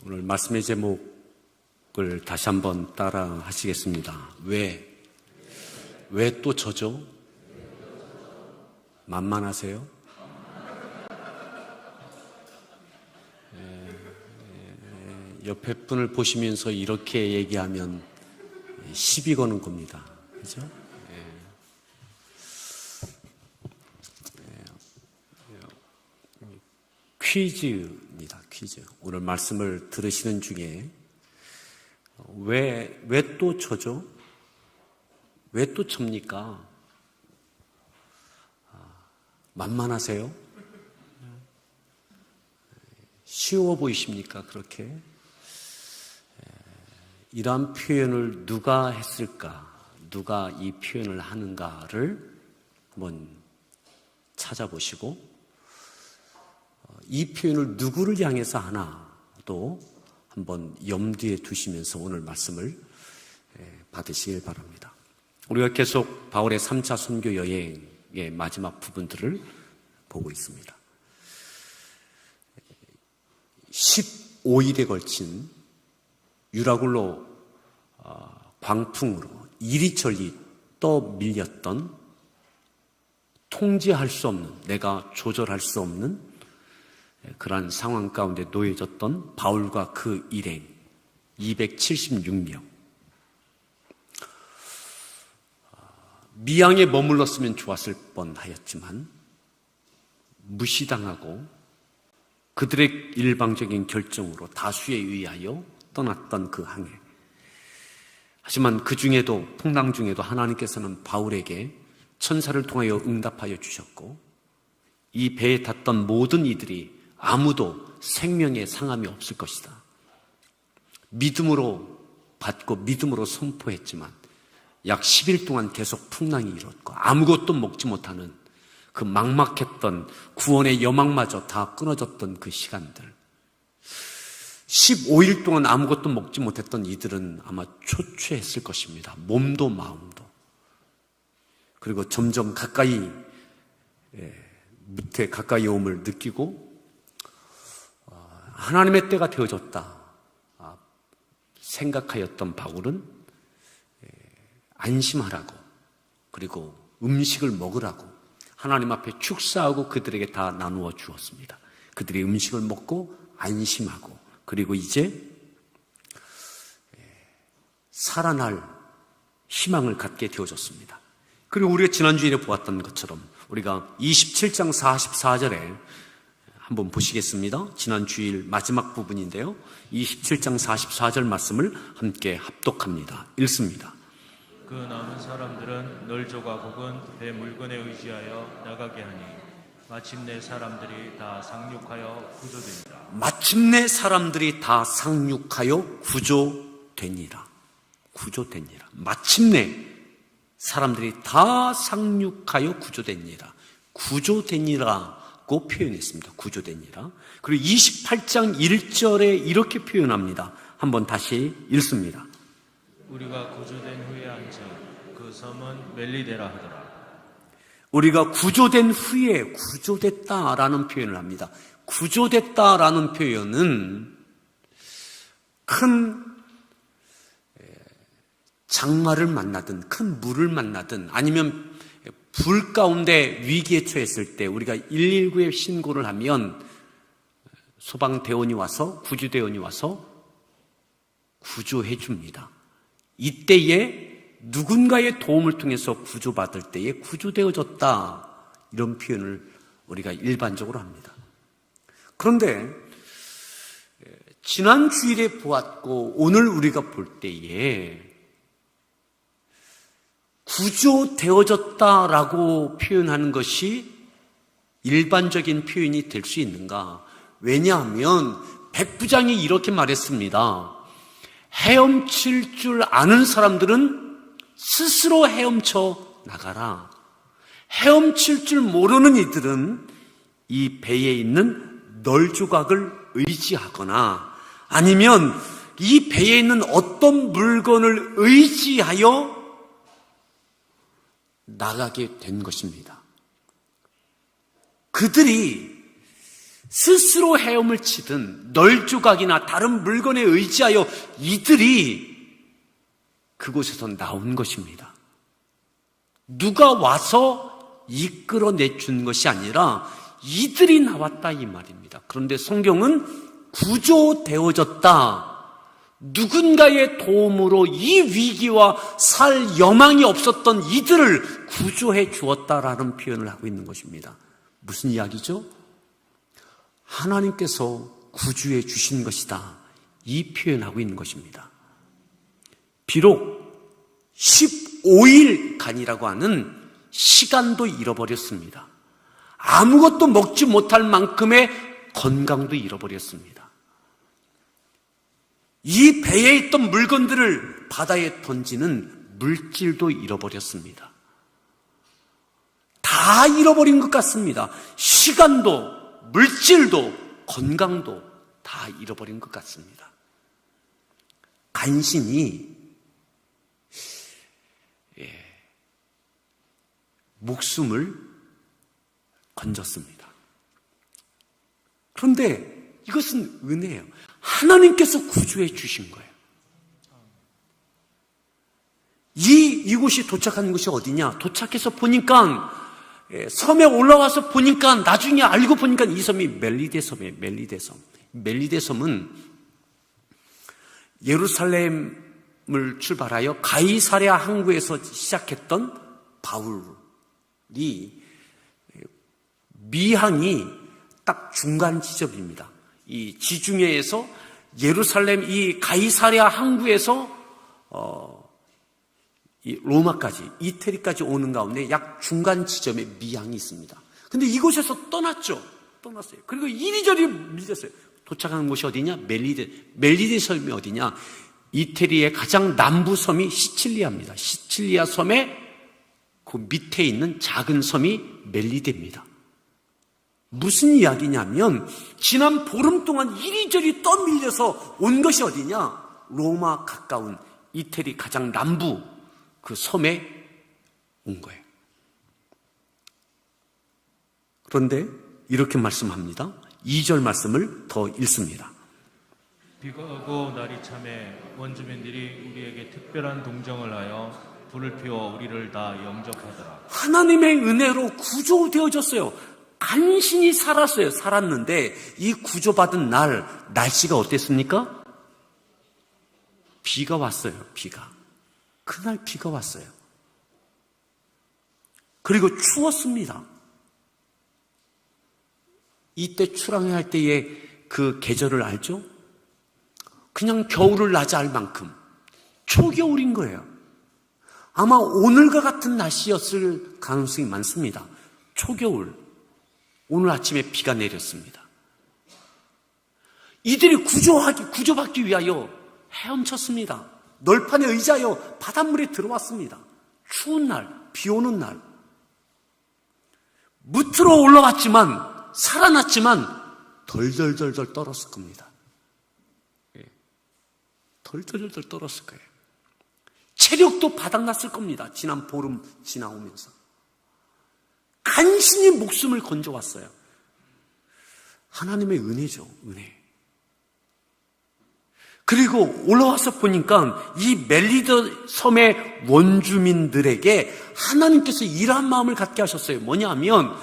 오늘 말씀의 제목을 다시 한번 따라 하시겠습니다. 왜 또 저죠? 만만하세요? 옆에 분을 보시면서 이렇게 얘기하면 시비 거는 겁니다. 그죠? 퀴즈입니다. 퀴즈. 오늘 말씀을 들으시는 중에 왜 또 저죠? 왜 또 접니까? 만만하세요? 쉬워 보이십니까? 그렇게? 이러한 표현을 누가 했을까? 누가 이 표현을 하는가를 한번 찾아보시고 이 표현을 누구를 향해서 하나도 한번 염두에 두시면서 오늘 말씀을 받으시길 바랍니다. 우리가 계속 바울의 3차 선교 여행의 마지막 부분들을 보고 있습니다. 15일에 걸친 유라굴로 광풍으로 이리저리 떠밀렸던 통제할 수 없는, 내가 조절할 수 없는 그러한 상황 가운데 놓여졌던 바울과 그 일행 276명. 미양에 머물렀으면 좋았을 뻔하였지만 무시당하고 그들의 일방적인 결정으로 다수에 의하여 떠났던 그 항해. 하지만 그 중에도, 풍랑 중에도 하나님께서는 바울에게 천사를 통하여 응답하여 주셨고 이 배에 탔던 모든 이들이 아무도 생명에 상함이 없을 것이다. 믿음으로 받고 믿음으로 선포했지만 약 10일 동안 계속 풍랑이 일었고 아무것도 먹지 못하는 그 막막했던 구원의 여망마저 다 끊어졌던 그 시간들. 15일 동안 아무것도 먹지 못했던 이들은 아마 초췌했을 것입니다. 몸도 마음도. 그리고 점점 가까이 무태 가까이 오음을 느끼고 하나님의 때가 되어졌다 생각하였던 바울은 안심하라고, 그리고 음식을 먹으라고 하나님 앞에 축사하고 그들에게 다 나누어 주었습니다. 그들이 음식을 먹고 안심하고 그리고 이제 살아날 희망을 갖게 되어졌습니다. 그리고 우리가 지난주에 보았던 것처럼 우리가 27장 44절에 한번 보시겠습니다. 지난 주일 마지막 부분인데요. 27장 44절 말씀을 함께 합독합니다. 읽습니다. 그 남은 사람들은 널조각 혹은 배 물건에 의지하여 나가게 하니 마침내 사람들이 다 상륙하여 구조되니라. 마침내 사람들이 다 상륙하여 구조되니라. 구조되니라. 마침내 사람들이 다 상륙하여 구조되니라. 구조되니라고 표현했습니다. 구조되니라. 그리고 28장 1절에 이렇게 표현합니다. 한번 다시 읽습니다. 우리가 구조된 후에 한즉 그 섬은 멜리데라 하더라. 우리가 구조된 후에 구조됐다라는 표현을 합니다. 구조됐다라는 표현은 큰 장마를 만나든 큰 물을 만나든 아니면 불 가운데 위기에 처했을 때 우리가 119에 신고를 하면 소방대원이 와서 구조대원이 와서 구조해 줍니다. 이때에 누군가의 도움을 통해서 구조받을 때에 구조되어졌다, 이런 표현을 우리가 일반적으로 합니다. 그런데 지난 주일에 보았고 오늘 우리가 볼 때에 구조되어졌다라고 표현하는 것이 일반적인 표현이 될 수 있는가? 왜냐하면 백부장이 이렇게 말했습니다. 헤엄칠 줄 아는 사람들은 스스로 헤엄쳐 나가라. 헤엄칠 줄 모르는 이들은 이 배에 있는 널조각을 의지하거나 아니면 이 배에 있는 어떤 물건을 의지하여 나가게 된 것입니다. 그들이 스스로 헤엄을 치든 널조각이나 다른 물건에 의지하여 이들이 그곳에서 나온 것입니다. 누가 와서 이끌어내 준 것이 아니라 이들이 나왔다 이 말입니다. 그런데 성경은 구조되어졌다. 누군가의 도움으로 이 위기와 살 여망이 없었던 이들을 구조해 주었다라는 표현을 하고 있는 것입니다. 무슨 이야기죠? 하나님께서 구주해 주신 것이다. 이 표현하고 있는 것입니다. 비록 15일간이라고 하는 시간도 잃어버렸습니다. 아무것도 먹지 못할 만큼의 건강도 잃어버렸습니다. 이 배에 있던 물건들을 바다에 던지는 물질도 잃어버렸습니다. 다 잃어버린 것 같습니다. 시간도, 물질도, 건강도 다 잃어버린 것 같습니다. 간신히 목숨을 건졌습니다. 그런데 이것은 은혜예요. 하나님께서 구조해 주신 거예요. 이곳이 도착한 곳이 어디냐? 도착해서 보니까 섬에 올라와서 보니까 나중에 알고 보니까 이 섬이 멜리데 섬이에요. 멜리데 섬. 멜리데 섬은 예루살렘을 출발하여 가이사랴 항구에서 시작했던 바울이 미항이 딱 중간 지점입니다. 이 지중해에서 예루살렘 이 가이사랴 항구에서 이 로마까지, 이태리까지 오는 가운데 약 중간 지점에 미항이 있습니다. 근데 이곳에서 떠났어요. 그리고 이리저리 밀렸어요. 도착한 곳이 어디냐? 멜리데 섬이 어디냐? 이태리의 가장 남부 섬이 시칠리아입니다. 시칠리아 섬의 그 밑에 있는 작은 섬이 멜리데입니다. 무슨 이야기냐면 지난 보름 동안 이리저리 떠밀려서 온 것이 어디냐? 로마 가까운 이태리 가장 남부 그 섬에 온 거예요. 그런데 이렇게 말씀합니다. 2절 말씀을 더 읽습니다. 비가 오고 날이 참에 원주민들이 우리에게 특별한 동정을 하여 불을 피워 우리를 다 영접하더라. 하나님의 은혜로 구조되어졌어요. 간신히 살았어요. 살았는데 이 구조받은 날 날씨가 어땠습니까? 비가 왔어요. 그날 비가 왔어요. 그리고 추웠습니다. 이때 출항해야 할 때의 그 계절을 알죠? 그냥 겨울을 맞이할 만큼 초겨울인 거예요. 아마 오늘과 같은 날씨였을 가능성이 많습니다. 초겨울. 오늘 아침에 비가 내렸습니다. 이들이 구조받기 위하여 헤엄쳤습니다. 널판에 의지하여 바닷물에 들어왔습니다. 추운 날, 비 오는 날. 무트로 올라왔지만, 살아났지만, 덜덜덜덜 떨었을 겁니다. 덜덜덜덜 떨었을 거예요. 체력도 바닥났을 겁니다. 지난 보름 지나오면서. 간신히 목숨을 건져왔어요. 하나님의 은혜죠, 은혜. 그리고 올라와서 보니까 이 멜리데 섬의 원주민들에게 하나님께서 이러한 마음을 갖게 하셨어요. 뭐냐면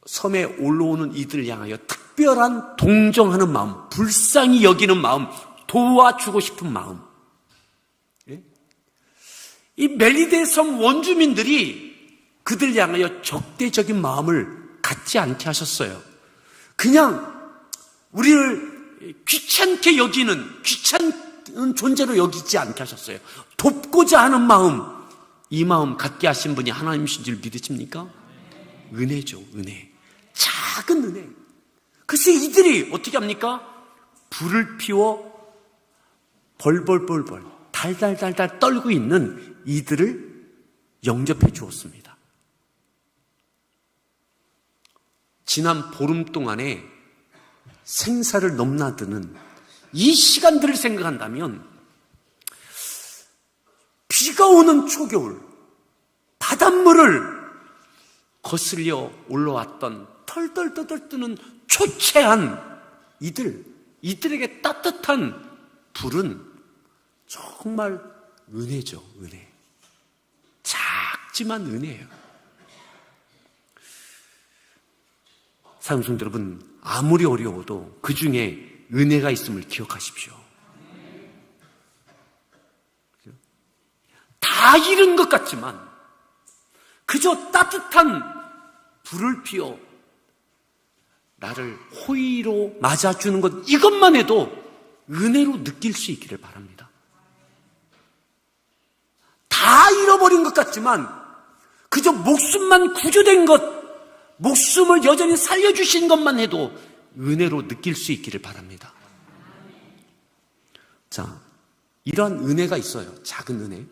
섬에 올라오는 이들을 향하여 특별한 동정하는 마음, 불쌍히 여기는 마음, 도와주고 싶은 마음. 이 멜리데 섬 원주민들이 그들 향하여 적대적인 마음을 갖지 않게 하셨어요. 그냥 우리를 귀찮게 여기는, 귀찮은 존재로 여기지 않게 하셨어요. 돕고자 하는 마음, 이 마음 갖게 하신 분이 하나님이신 줄 믿으십니까? 은혜죠, 은혜. 작은 은혜. 글쎄 이들이 어떻게 합니까? 불을 피워 벌벌벌벌 달달달달 떨고 있는 이들을 영접해 주었습니다. 지난 보름 동안에 생사를 넘나드는 이 시간들을 생각한다면 비가 오는 초겨울, 바닷물을 거슬려 올라왔던 털덜덜 뜨는 초췌한 이들에게 따뜻한 불은 정말 은혜죠, 은혜. 작지만 은혜예요. 사랑하는 여러분, 아무리 어려워도 그 중에 은혜가 있음을 기억하십시오. 다 잃은 것 같지만 그저 따뜻한 불을 피워 나를 호의로 맞아주는 것, 이것만 해도 은혜로 느낄 수 있기를 바랍니다. 다 잃어버린 것 같지만 그저 목숨만 구조된 것, 목숨을 여전히 살려주신 것만 해도 은혜로 느낄 수 있기를 바랍니다. 자, 이러한 은혜가 있어요. 작은 은혜.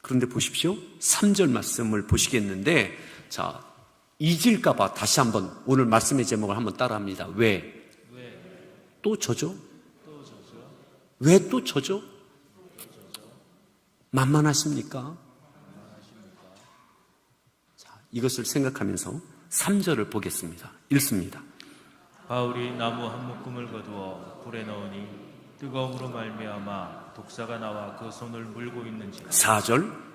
그런데 보십시오. 3절 말씀을 보시겠는데, 자, 잊을까봐 다시 한번 오늘 말씀의 제목을 한번 따라합니다. 왜? 또 저죠? 왜 또 저죠? 만만하십니까? 자, 이것을 생각하면서 3절을 보겠습니다. 읽습니다. 바울이 나무 한 묶음을 거두어 불에 넣으니 뜨거움으로 말미암아 독사가 나와 그 손을 물고 있는지라. 4절.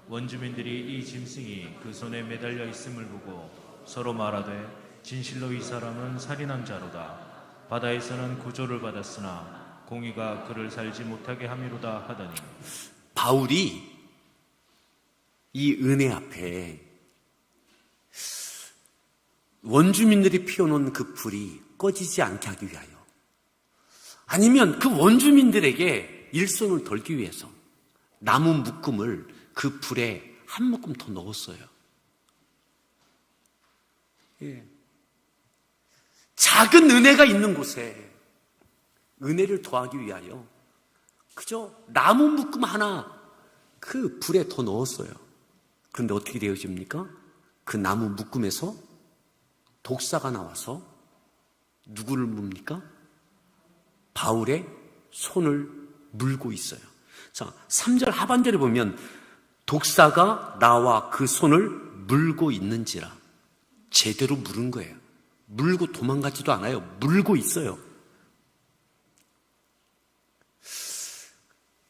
원주민들이 이 짐승이 그 손에 매달려 있음을 보고 서로 말하되 진실로 이 사람은 살인한 자로다. 바다에서는 구조를 받았으나 공의가 그를 살지 못하게 함이로다 하더니. 바울이 이 은혜 앞에 원주민들이 피워놓은 그 불이 꺼지지 않게 하기 위하여, 아니면 그 원주민들에게 일손을 덜기 위해서 나무 묶음을 그 불에 한 묶음 더 넣었어요. 예. 작은 은혜가 있는 곳에 은혜를 더하기 위하여 그저 나무 묶음 하나 그 불에 더 넣었어요. 그런데 어떻게 되어집니까? 그 나무 묶음에서 독사가 나와서 누구를 뭡니까? 바울의 손을 물고 있어요. 자, 3절 하반절에 보면 독사가 나와 그 손을 물고 있는지라. 제대로 물은 거예요. 물고 도망가지도 않아요. 물고 있어요.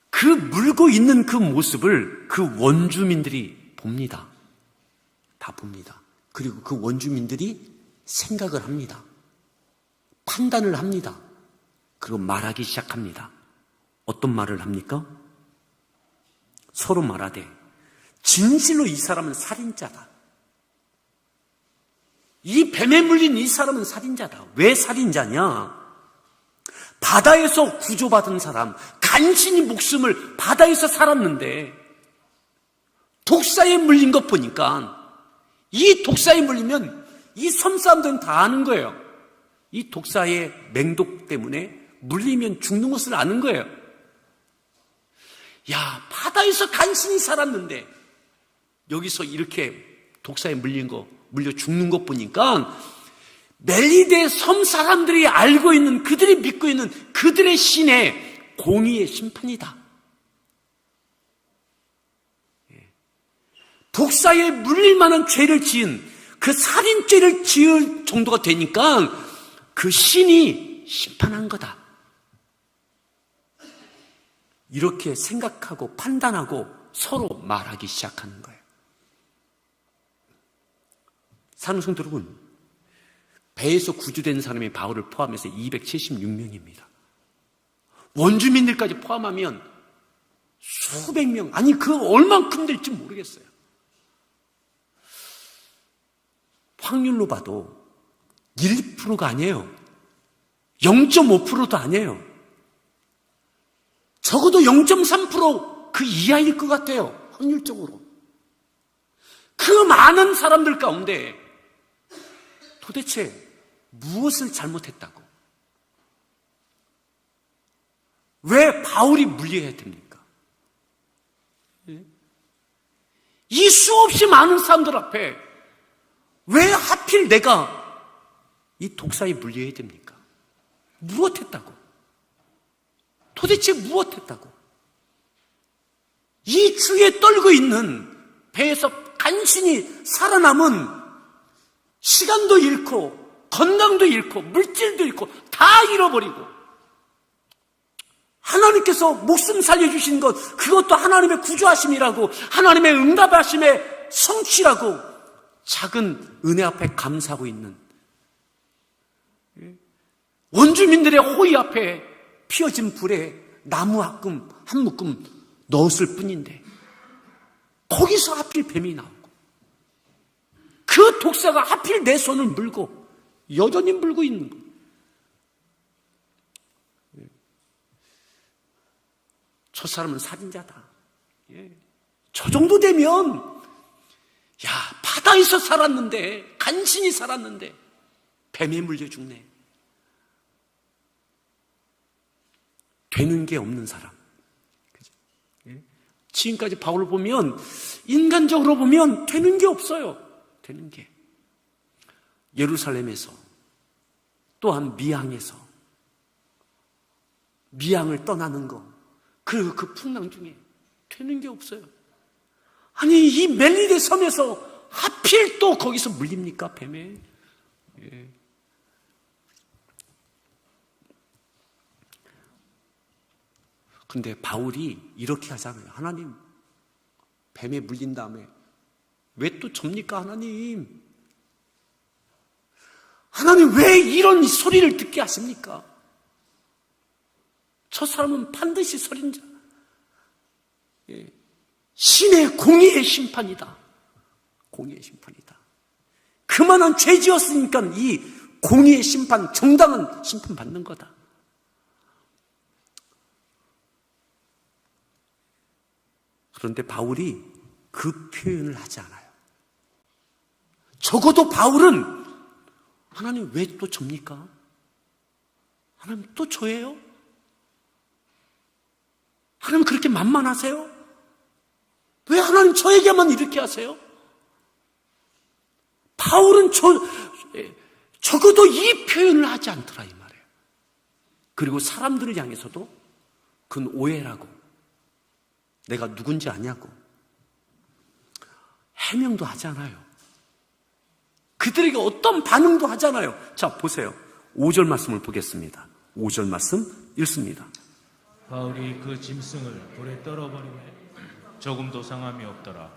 그 물고 있는 그 모습을 그 원주민들이 봅니다. 다 봅니다. 그리고 그 원주민들이 생각을 합니다. 판단을 합니다. 그리고 말하기 시작합니다. 어떤 말을 합니까? 서로 말하되 진실로 이 사람은 살인자다. 이 뱀에 물린 이 사람은 살인자다. 왜 살인자냐? 바다에서 구조받은 사람, 간신히 목숨을 바다에서 살았는데 독사에 물린 것 보니까, 이 독사에 물리면 이 섬 사람들은 다 아는 거예요. 이 독사의 맹독 때문에 물리면 죽는 것을 아는 거예요. 야, 바다에서 간신히 살았는데 여기서 이렇게 독사에 물려 죽는 것 보니까 멜리데 섬 사람들이 알고 있는, 그들이 믿고 있는 그들의 신의 공의의 심판이다. 독사에 물릴 만한 죄를 지은, 그 살인죄를 지을 정도가 되니까 그 신이 심판한 거다. 이렇게 생각하고 판단하고 서로 말하기 시작하는 거예요. 사랑하는 성도 여러분, 배에서 구조된 사람이 바울을 포함해서 276명입니다. 원주민들까지 포함하면 수백 명, 아니 그 얼만큼 될지 모르겠어요. 확률로 봐도 1%가 아니에요. 0.5%도 아니에요. 적어도 0.3% 그 이하일 것 같아요. 확률적으로. 그 많은 사람들 가운데 도대체 무엇을 잘못했다고? 왜 바울이 물려야 됩니까? 이 수없이 많은 사람들 앞에 왜 하필 내가 이 독사에 물려야 됩니까? 무엇했다고? 도대체 무엇했다고? 이 추위에 떨고 있는 배에서 간신히 살아남은, 시간도 잃고 건강도 잃고 물질도 잃고 다 잃어버리고 하나님께서 목숨 살려주신 것, 그것도 하나님의 구주하심이라고, 하나님의 응답하심의 성취라고 작은 은혜 앞에 감사하고 있는 원주민들의 호의 앞에 피어진 불에 나무 한 묶음 넣었을 뿐인데 거기서 하필 뱀이 나오고 그 독사가 하필 내 손을 물고 여전히 물고 있는 거예요. 저 사람은 살인자다. 저 정도 되면 야, 바다에서 살았는데, 간신히 살았는데 뱀에 물려 죽네. 되는 게 없는 사람. 지금까지 바울을 보면 인간적으로 보면 되는 게 없어요. 되는 게. 예루살렘에서 또한 미양을 떠나는 거, 그 풍랑 중에 되는 게 없어요. 아니, 이 멜리데 섬에서 하필 또 거기서 물립니까, 뱀에? 근데 바울이 이렇게 하잖아요. 하나님, 뱀에 물린 다음에 왜 또 접니까, 하나님? 하나님, 왜 이런 소리를 듣게 하십니까? 저 사람은 반드시 살인자. 신의 공의의 심판이다. 공의의 심판이다. 그만한 죄 지었으니까 이 공의의 심판, 정당한 심판 받는 거다. 그런데 바울이 그 표현을 하지 않아요. 적어도 바울은 하나님 왜 또 접니까? 하나님 또 저예요? 하나님 그렇게 만만하세요? 왜 하나님 저에게만 이렇게 하세요? 바울은 적어도 이 표현을 하지 않더라 이 말이에요. 그리고 사람들을 향해서도 그건 오해라고, 내가 누군지 아냐고 해명도 하지 않아요. 그들에게 어떤 반응도 하잖아요. 자, 보세요. 5절 말씀을 보겠습니다. 5절 말씀 읽습니다. 바울이 그 짐승을 불에 떨어버리매 조금도 상함이 없더라.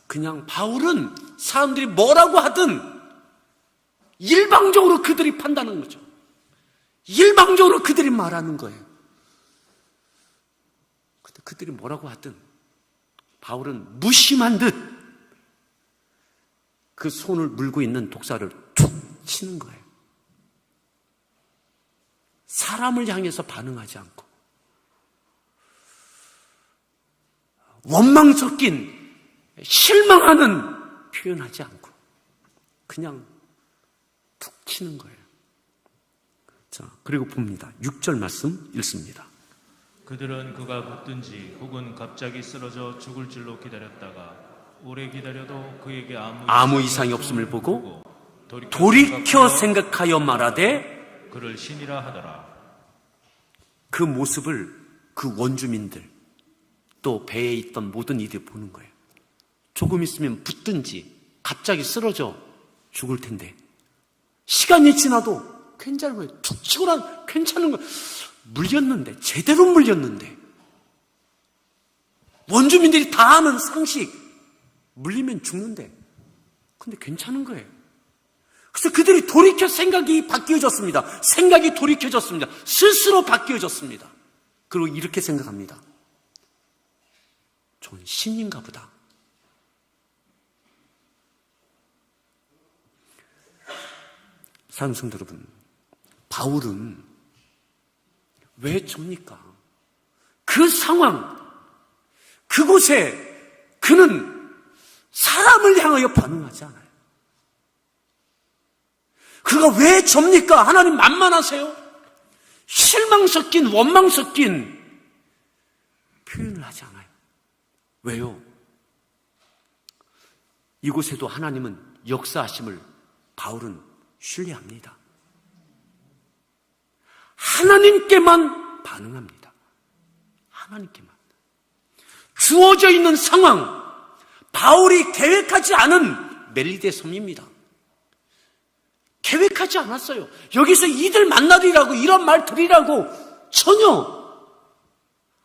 그냥 바울은 사람들이 뭐라고 하든 일방적으로 그들이 판단하는 거죠. 일방적으로 그들이 말하는 거예요. 근데 그들이 뭐라고 하든 바울은 무심한 듯 그 손을 물고 있는 독사를 툭 치는 거예요. 사람을 향해서 반응하지 않고 원망 섞인 실망하는 표현하지 않고 그냥 툭 치는 거예요. 자, 그리고 봅니다. 6절 말씀 읽습니다. 그들은 그가 붙든지 혹은 갑자기 쓰러져 죽을 줄로 기다렸다가 오래 기다려도 그에게 아무 이상이 없음을 보고 돌이켜 생각하여 말하되 그를 신이라 하더라. 그 모습을 그 원주민들 또 배에 있던 모든 이들이 보는 거예요. 조금 있으면 붙든지 갑자기 쓰러져 죽을 텐데 시간이 지나도 괜찮은 거예요. 툭 치고는 괜찮은 거예요. 물렸는데, 제대로 물렸는데 원주민들이 다 아는 상식, 물리면 죽는데 근데 괜찮은 거예요. 그래서 그들이 돌이켜 생각이 바뀌어졌습니다. 생각이 돌이켜졌습니다. 스스로 바뀌어졌습니다. 그리고 이렇게 생각합니다. 저는 신인가 보다. 사랑하는 성도 여러분, 바울은 왜 접니까? 그 상황, 그곳에 그는 사람을 향하여 반응하지 않아요. 그가 왜 접니까? 하나님 만만하세요? 실망 섞인, 원망 섞인 표현을 하지 않아요. 왜요? 이곳에도 하나님은 역사하심을 바울은 신뢰합니다. 하나님께만 반응합니다. 하나님께만. 주어져 있는 상황, 바울이 계획하지 않은 멜리데 섬입니다. 계획하지 않았어요. 여기서 이들 만나리라고 이런 말 들으라고 전혀.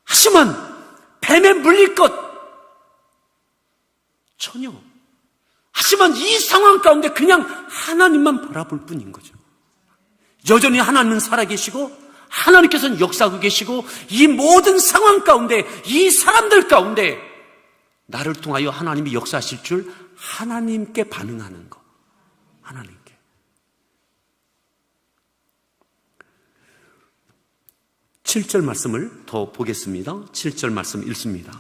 하지만 뱀에 물릴 것 전혀. 하지만 이 상황 가운데 그냥 하나님만 바라볼 뿐인 거죠. 여전히 하나님은 살아계시고 하나님께서는 역사하고 계시고 이 모든 상황 가운데 이 사람들 가운데 나를 통하여 하나님이 역사하실 줄 하나님께 반응하는 거. 하나님께. 칠 절 말씀을 더 보겠습니다. 7절 말씀 읽습니다.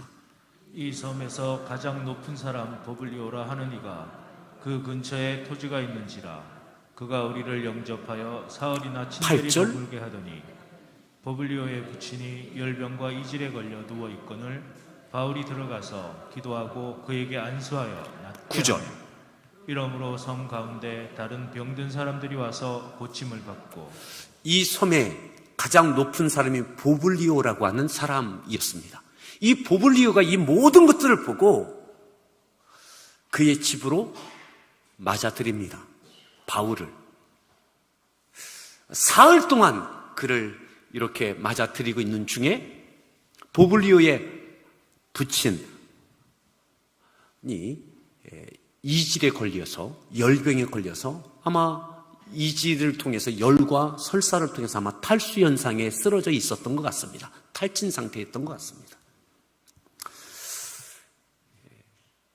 이 섬에서 가장 높은 사람 버블리오라 하는 이가 그 근처에 토지가 있는지라 그가 우리를 영접하여 사흘이나 친절히 8절. 머물게 하더니 버블리오의 부친이 열병과 이질에 걸려 누워 있거늘 바울이 들어가서 기도하고 그에게 안수하여 낫게 9절. 하며 이러므로 섬 가운데 다른 병든 사람들이 와서 고침을 받고 이 섬에 가장 높은 사람이 보블리오라고 하는 사람이었습니다. 이 보블리오가 이 모든 것들을 보고 그의 집으로 맞아들입니다. 바울을. 사흘 동안 그를 이렇게 맞아들이고 있는 중에 보블리오의 부친이 이질에 걸려서 열병에 걸려서 아마 이질을 통해서 열과 설사를 통해서 아마 탈수 현상에 쓰러져 있었던 것 같습니다. 탈진 상태였던 것 같습니다.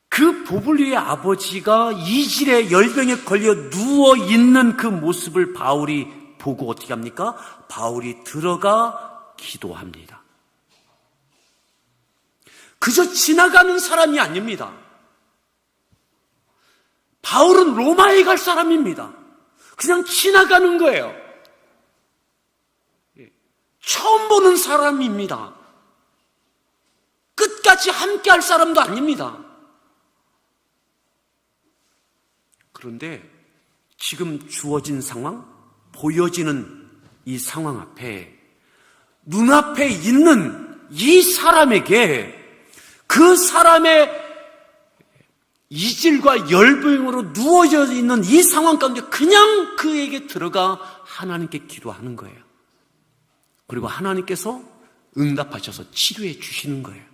그 보블리오의 아버지가 이질의 열병에 걸려 누워있는 그 모습을 바울이 보고 어떻게 합니까? 바울이 들어가 기도합니다. 그저 지나가는 사람이 아닙니다. 바울은 로마에 갈 사람입니다. 그냥 지나가는 거예요. 처음 보는 사람입니다. 끝까지 함께 할 사람도 아닙니다. 그런데 지금 주어진 상황, 보여지는 이 상황 앞에 눈앞에 있는 이 사람에게 그 사람의 이질과 열병으로 누워져 있는 이 상황 가운데 그냥 그에게 들어가 하나님께 기도하는 거예요. 그리고 하나님께서 응답하셔서 치료해 주시는 거예요.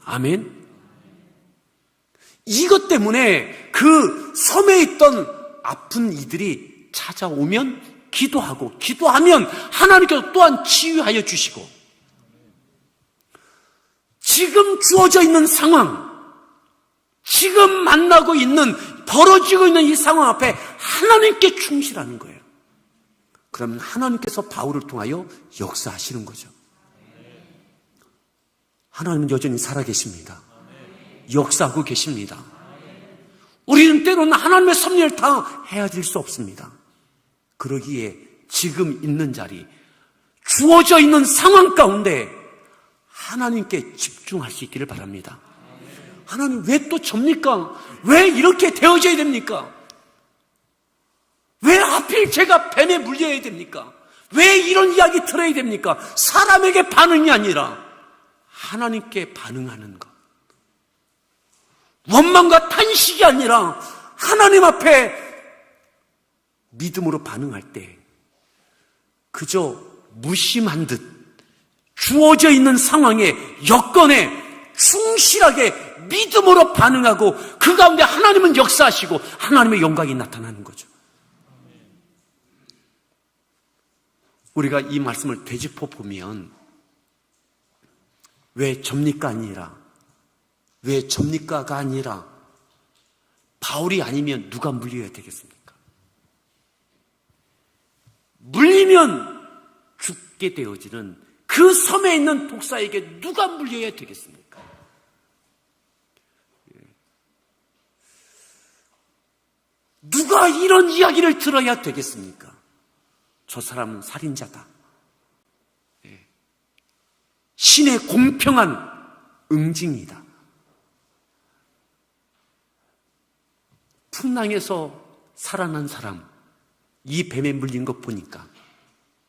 아멘. 이것 때문에 그 섬에 있던 아픈 이들이 찾아오면 기도하면 하나님께서 또한 치유하여 주시고 지금 주어져 있는 상황, 지금 만나고 있는, 벌어지고 있는 이 상황 앞에 하나님께 충실하는 거예요. 그러면 하나님께서 바울을 통하여 역사하시는 거죠. 하나님은 여전히 살아계십니다. 역사하고 계십니다. 우리는 때로는 하나님의 섭리를 다 헤아릴 수 없습니다. 그러기에 지금 있는 자리, 주어져 있는 상황 가운데 하나님께 집중할 수 있기를 바랍니다. 하나님 왜 또 접니까? 왜 이렇게 되어져야 됩니까? 왜 하필 제가 뱀에 물려야 됩니까? 왜 이런 이야기 들어야 됩니까? 사람에게 반응이 아니라 하나님께 반응하는 것. 원망과 탄식이 아니라 하나님 앞에 믿음으로 반응할 때 그저 무심한 듯 주어져 있는 상황에 여건에 충실하게 믿음으로 반응하고 그 가운데 하나님은 역사하시고 하나님의 영광이 나타나는 거죠. 우리가 이 말씀을 되짚어 보면 왜 접니까 아니라 왜 접니까가 아니라 바울이 아니면 누가 물려야 되겠습니까? 물리면 죽게 되어지는 그 섬에 있는 독사에게 누가 물려야 되겠습니까? 누가 이런 이야기를 들어야 되겠습니까? 저 사람은 살인자다. 신의 공평한 응징이다. 풍랑에서 살아난 사람, 이 뱀에 물린 것 보니까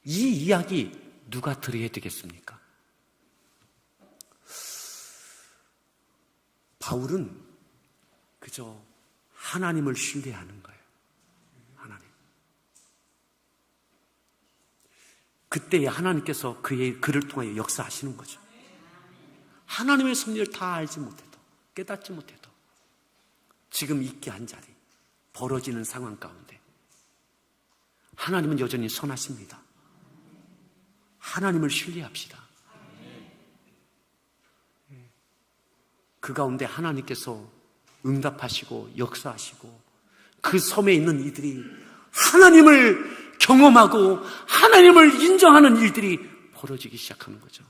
이 이야기 누가 들어야 되겠습니까? 바울은 그저 하나님을 신뢰하는 거예요. 하나님. 그때에 하나님께서 그를 통하여 역사하시는 거죠. 하나님의 섭리를 다 알지 못해도, 깨닫지 못해도 지금 있게 한 자리, 벌어지는 상황 가운데 하나님은 여전히 선하십니다. 하나님을 신뢰합시다. 그 가운데 하나님께서 응답하시고 역사하시고 그 섬에 있는 이들이 하나님을 경험하고 하나님을 인정하는 일들이 벌어지기 시작하는 거죠.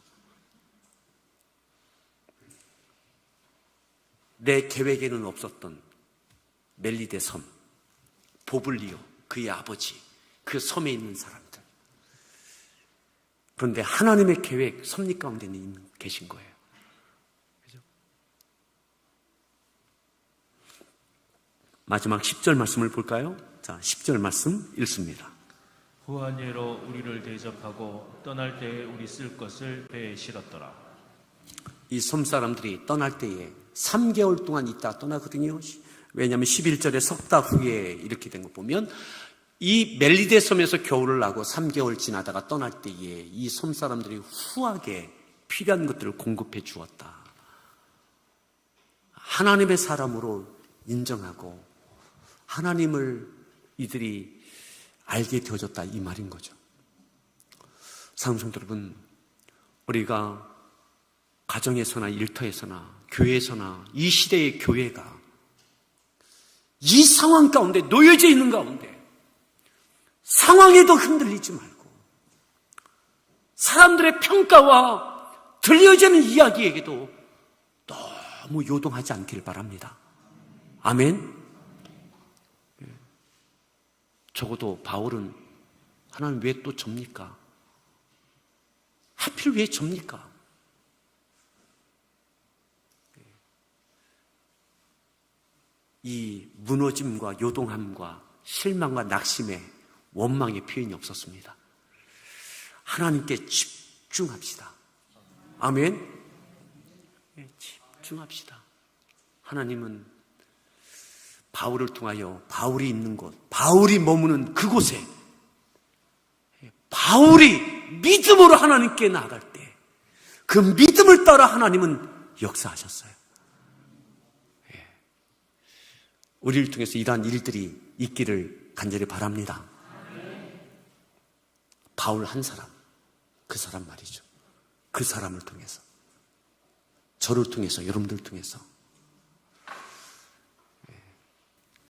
내 계획에는 없었던 멜리데 섬, 보블리오, 그의 아버지, 그 섬에 있는 사람들. 그런데 하나님의 계획, 섭리 가운데는 계신 거예요. 그죠? 마지막 10절 말씀을 볼까요? 자, 10절 말씀 읽습니다. 후한예로 우리를 대접하고 떠날 때에 우리 쓸 것을 배에 실었더라. 이 섬 사람들이 떠날 때에 3개월 동안 있다 떠나거든요. 왜냐하면 11절에 석 달 후에 이렇게 된 거 보면 이 멜리데 섬에서 겨울을 나고 3개월 지나다가 떠날 때에 이 섬 사람들이 후하게 필요한 것들을 공급해 주었다. 하나님의 사람으로 인정하고 하나님을 이들이 알게 되어졌다 이 말인 거죠. 사랑하는 성도 여러분, 우리가 가정에서나 일터에서나 교회에서나 이 시대의 교회가 이 상황 가운데 놓여져 있는 가운데 상황에도 흔들리지 말고 사람들의 평가와 들려지는 이야기에게도 너무 요동하지 않기를 바랍니다. 아멘. 적어도 바울은 하나님 왜 또 접니까? 하필 왜 접니까? 이 무너짐과 요동함과 실망과 낙심의 원망의 표현이 없었습니다. 하나님께 집중합시다. 아멘. 집중합시다. 하나님은 바울을 통하여 바울이 있는 곳, 바울이 머무는 그곳에 바울이 믿음으로 하나님께 나아갈 때 그 믿음을 따라 하나님은 역사하셨어요. 우리를 통해서 이러한 일들이 있기를 간절히 바랍니다. 바울 한 사람, 그 사람 말이죠. 그 사람을 통해서, 저를 통해서, 여러분들 통해서